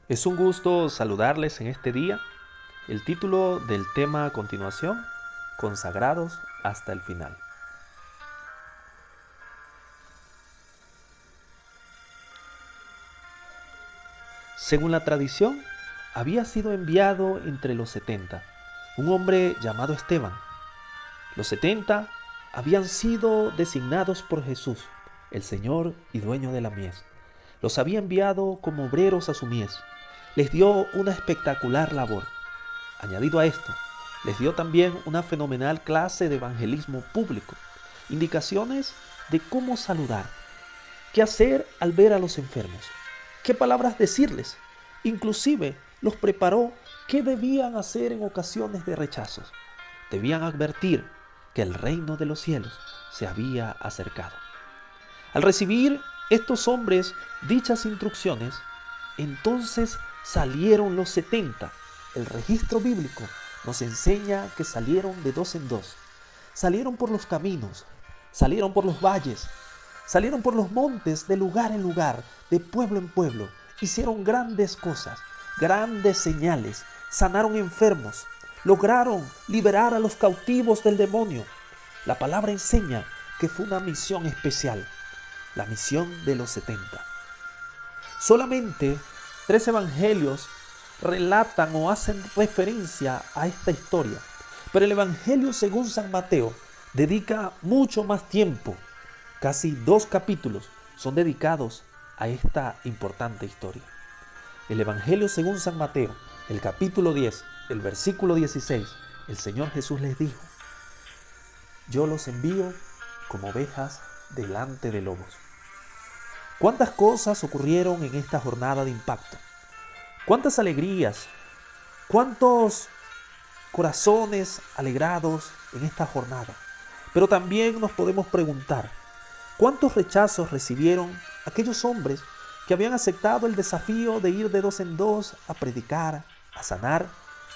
Es un gusto saludarles en este día. El título del tema a continuación, Consagrados hasta el final. Según la tradición, había sido enviado entre los 70 un hombre llamado Esteban. Los 70 habían sido designados por Jesús, el Señor y dueño de la mies. Los había enviado como obreros a su mies. Les dio una espectacular labor. Añadido a esto, les dio también una fenomenal clase de evangelismo público, indicaciones de cómo saludar, qué hacer al ver a los enfermos, qué palabras decirles. Inclusive los preparó qué debían hacer en ocasiones de rechazos. Debían advertir que el reino de los cielos se había acercado. Al recibir estos hombres dichas instrucciones, entonces salieron los 70. El registro bíblico nos enseña que salieron de dos en dos. Salieron por los caminos, salieron por los valles, salieron por los montes, de lugar en lugar, de pueblo en pueblo. Hicieron grandes cosas, grandes señales, sanaron enfermos, lograron liberar a los cautivos del demonio. La palabra enseña que fue una misión especial, la misión de los 70. Solamente 3 evangelios relatan o hacen referencia a esta historia, pero el Evangelio según San Mateo dedica mucho más tiempo. Casi 2 capítulos son dedicados a esta importante historia. El Evangelio según San Mateo, el capítulo 10, el versículo 16, el Señor Jesús les dijo: yo los envío como ovejas delante de lobos. ¿Cuántas cosas ocurrieron en esta jornada de impacto? ¿Cuántas alegrías? ¿Cuántos corazones alegrados en esta jornada? Pero también nos podemos preguntar, ¿cuántos rechazos recibieron aquellos hombres que habían aceptado el desafío de ir de dos en dos a predicar, a sanar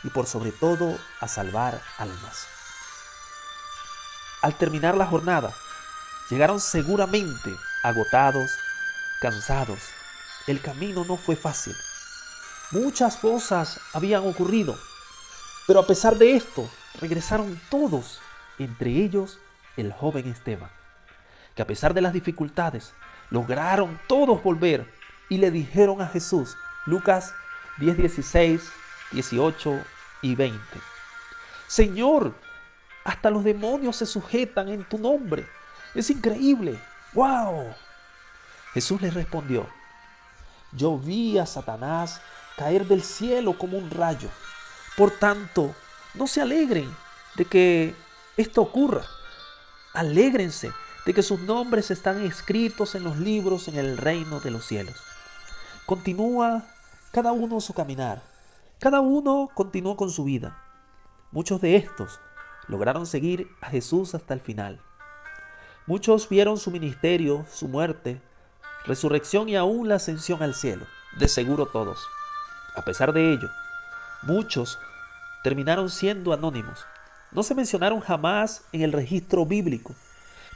y por sobre todo a salvar almas? Al terminar la jornada, llegaron seguramente agotados, cansados. El camino no fue fácil. Muchas cosas habían ocurrido, pero a pesar de esto, regresaron todos, entre ellos el joven Esteban, que a pesar de las dificultades, lograron todos volver y le dijeron a Jesús, Lucas 10, 16, 18 y 20, Señor, hasta los demonios se sujetan en tu nombre. Es increíble. ¡Wow! Jesús les respondió: yo vi a Satanás caer del cielo como un rayo. Por tanto, no se alegren de que esto ocurra. Alégrense de que sus nombres están escritos en los libros en el reino de los cielos. Continúa cada uno su caminar. Cada uno continuó con su vida. Muchos de estos lograron seguir a Jesús hasta el final. Muchos vieron su ministerio, su muerte, resurrección y aún la ascensión al cielo. De seguro todos. A pesar de ello, muchos terminaron siendo anónimos. No se mencionaron jamás en el registro bíblico,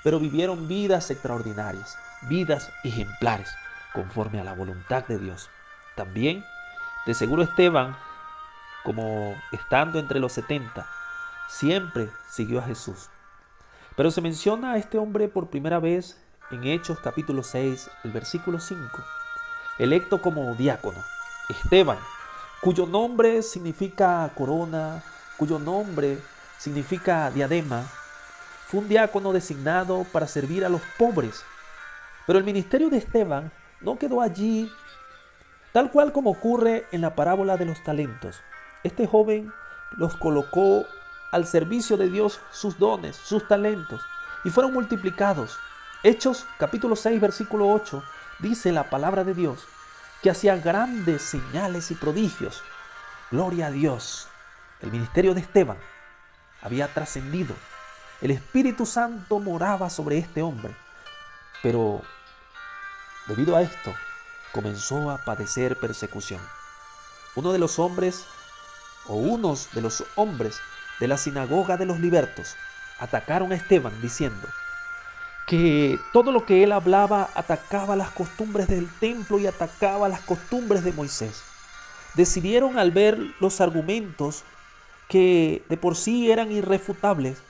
pero vivieron vidas extraordinarias, vidas ejemplares, conforme a la voluntad de Dios. También, de seguro Esteban, como estando entre los 70, siempre siguió a Jesús. Pero se menciona a este hombre por primera vez en Hechos capítulo 6, el versículo 5, electo como diácono, Esteban, cuyo nombre significa corona, cuyo nombre significa diadema. Fue un diácono designado para servir a los pobres. Pero el ministerio de Esteban no quedó allí, tal cual como ocurre en la parábola de los talentos. Este joven los colocó al servicio de Dios, sus dones, sus talentos, y fueron multiplicados. Hechos capítulo 6, versículo 8, dice la palabra de Dios que hacía grandes señales y prodigios. Gloria a Dios. El ministerio de Esteban había trascendido. El Espíritu Santo moraba sobre este hombre. Pero debido a esto, comenzó a padecer persecución. Unos de los hombres de la sinagoga de los libertos atacaron a Esteban diciendo que todo lo que él hablaba atacaba las costumbres del templo y atacaba las costumbres de Moisés. Decidieron, al ver los argumentos que de por sí eran irrefutables,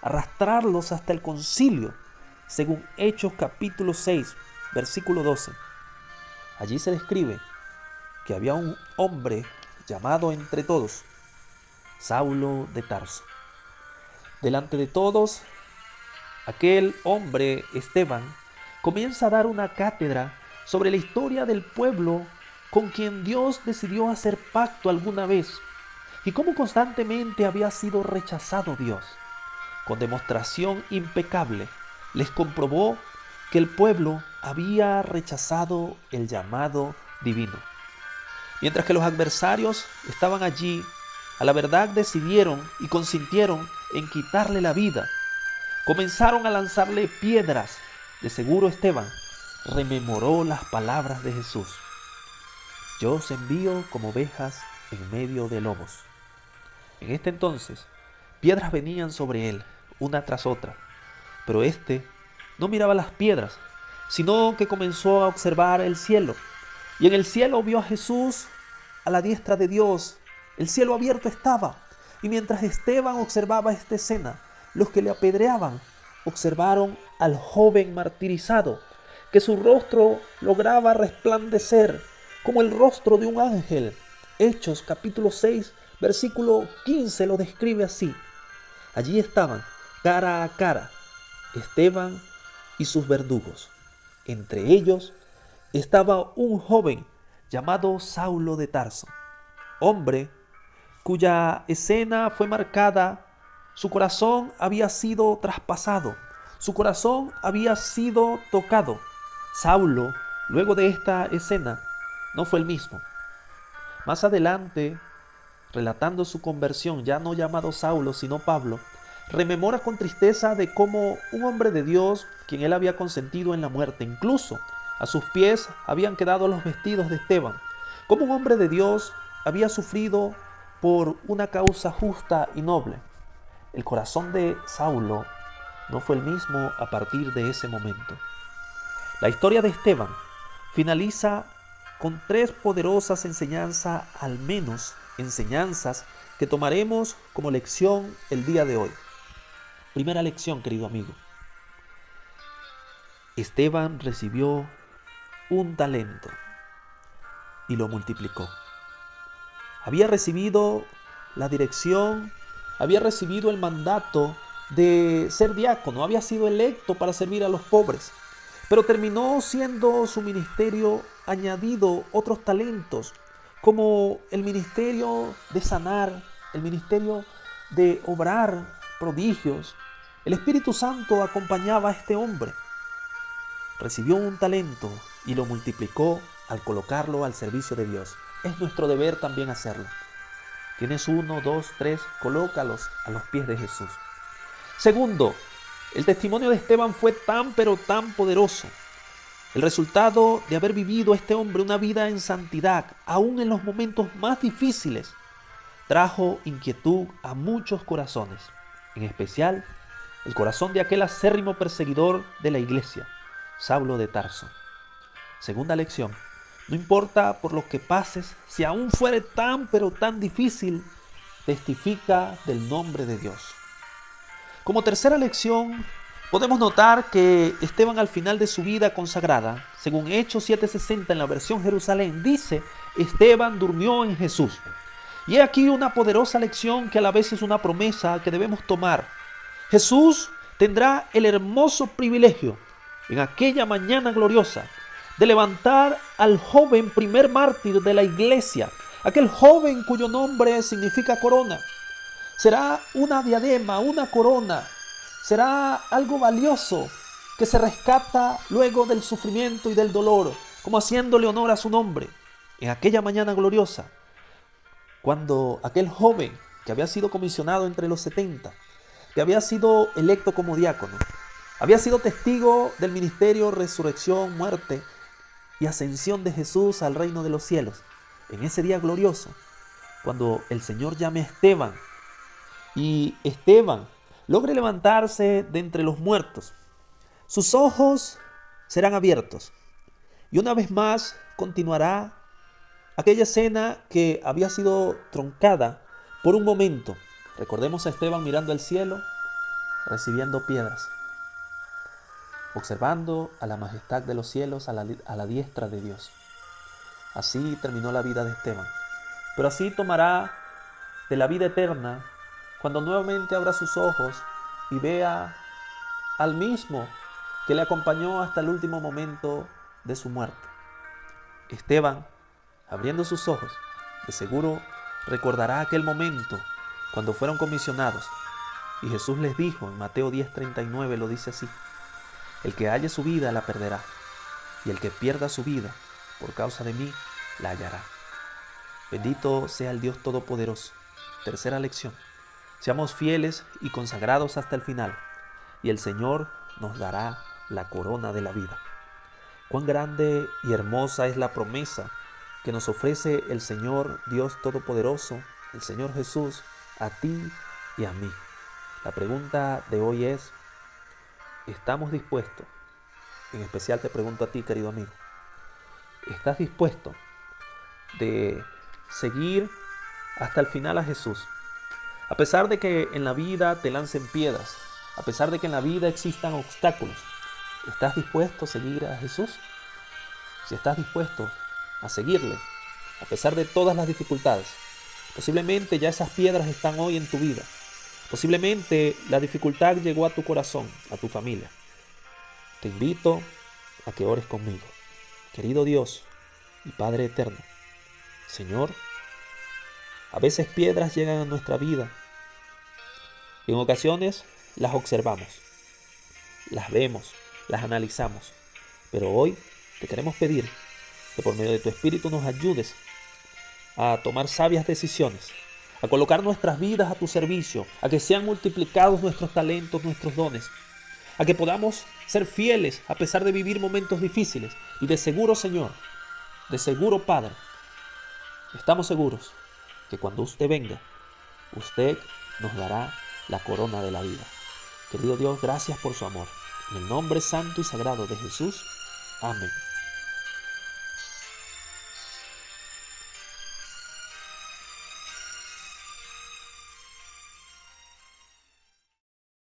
arrastrarlos hasta el concilio, según Hechos capítulo 6, versículo 12. Allí se describe que había un hombre llamado entre todos Saulo de Tarso. Delante de todos, aquel hombre, Esteban, comienza a dar una cátedra sobre la historia del pueblo con quien Dios decidió hacer pacto alguna vez y cómo constantemente había sido rechazado Dios. Con demostración impecable, les comprobó que el pueblo había rechazado el llamado divino. Mientras que los adversarios estaban allí, a la verdad decidieron y consintieron en quitarle la vida. Comenzaron a lanzarle piedras. De seguro Esteban rememoró las palabras de Jesús: yo os envío como ovejas en medio de lobos. En este entonces, piedras venían sobre él, una tras otra, pero éste no miraba las piedras, sino que comenzó a observar el cielo. Y en el cielo vio a Jesús a la diestra de Dios. El cielo abierto estaba, y mientras Esteban observaba esta escena, los que le apedreaban observaron al joven martirizado, que su rostro lograba resplandecer como el rostro de un ángel. Hechos capítulo 6, versículo 15 lo describe así. Allí estaban, cara a cara, Esteban y sus verdugos. Entre ellos estaba un joven llamado Saulo de Tarso, hombre cuya escena fue marcada. Su corazón había sido traspasado, su corazón había sido tocado. Saulo, luego de esta escena, no fue el mismo. Más adelante, relatando su conversión, ya no llamado Saulo, sino Pablo, rememora con tristeza de cómo un hombre de Dios, quien él había consentido en la muerte, incluso a sus pies habían quedado los vestidos de Esteban, cómo un hombre de Dios había sufrido por una causa justa y noble. El corazón de Saulo no fue el mismo a partir de ese momento. La historia de Esteban finaliza con 3 poderosas enseñanzas, al menos enseñanzas que tomaremos como lección el día de hoy. Primera lección, querido amigo. Esteban recibió un talento y lo multiplicó. Había recibido la dirección, había recibido el mandato de ser diácono, había sido electo para servir a los pobres, pero terminó siendo su ministerio añadido otros talentos, como el ministerio de sanar, el ministerio de obrar prodigios. El Espíritu Santo acompañaba a este hombre. Recibió un talento y lo multiplicó al colocarlo al servicio de Dios. Es nuestro deber también hacerlo. Tienes 1, 2, 3, colócalos a los pies de Jesús. Segundo, el testimonio de Esteban fue tan pero tan poderoso. El resultado de haber vivido este hombre una vida en santidad, aún en los momentos más difíciles, trajo inquietud a muchos corazones, en especial el corazón de aquel acérrimo perseguidor de la iglesia, Saulo de Tarso. Segunda lección: no importa por lo que pases, si aún fuere tan pero tan difícil, testifica del nombre de Dios. Como tercera lección, podemos notar que Esteban, al final de su vida consagrada, según Hechos 7:60 en la versión Jerusalén, dice: Esteban durmió en Jesús. Y he aquí una poderosa lección que a la vez es una promesa que debemos tomar. Jesús tendrá el hermoso privilegio en aquella mañana gloriosa de levantar al joven primer mártir de la iglesia, aquel joven cuyo nombre significa corona. Será una diadema, una corona, será algo valioso que se rescata luego del sufrimiento y del dolor, como haciéndole honor a su nombre. En aquella mañana gloriosa, cuando aquel joven que había sido comisionado entre los 70, que había sido electo como diácono, había sido testigo del ministerio, resurrección, muerte y ascensión de Jesús al reino de los cielos, en ese día glorioso, cuando el Señor llame a Esteban y Esteban logre levantarse de entre los muertos. Sus ojos serán abiertos y una vez más continuará aquella escena que había sido truncada por un momento. Recordemos a Esteban mirando al cielo, recibiendo piedras, observando a la majestad de los cielos a la diestra de Dios. Así terminó la vida de Esteban, pero así tomará de la vida eterna cuando nuevamente abra sus ojos y vea al mismo que le acompañó hasta el último momento de su muerte. Esteban, abriendo sus ojos, de seguro recordará aquel momento cuando fueron comisionados y Jesús les dijo en Mateo 10:39, lo dice así: el que halle su vida la perderá, y el que pierda su vida por causa de mí la hallará. Bendito sea el Dios Todopoderoso. Tercera lección: seamos fieles y consagrados hasta el final, y el Señor nos dará la corona de la vida. Cuán grande y hermosa es la promesa que nos ofrece el Señor Dios Todopoderoso, el Señor Jesús, a ti y a mí. La pregunta de hoy es: ¿estamos dispuestos? En especial te pregunto a ti, querido amigo, ¿estás dispuesto de seguir hasta el final a Jesús? A pesar de que en la vida te lancen piedras, a pesar de que en la vida existan obstáculos, ¿estás dispuesto a seguir a Jesús? Si estás dispuesto a seguirle, a pesar de todas las dificultades, posiblemente ya esas piedras están hoy en tu vida. Posiblemente la dificultad llegó a tu corazón, a tu familia. Te invito a que ores conmigo. Querido Dios y Padre eterno, Señor, a veces piedras llegan a nuestra vida. En ocasiones las observamos, las vemos, las analizamos. Pero hoy te queremos pedir que por medio de tu Espíritu nos ayudes a tomar sabias decisiones, a colocar nuestras vidas a tu servicio, a que sean multiplicados nuestros talentos, nuestros dones, a que podamos ser fieles a pesar de vivir momentos difíciles. Y de seguro, Señor, de seguro, Padre, estamos seguros que cuando usted venga, usted nos dará la corona de la vida. Querido Dios, gracias por su amor. En el nombre santo y sagrado de Jesús. Amén.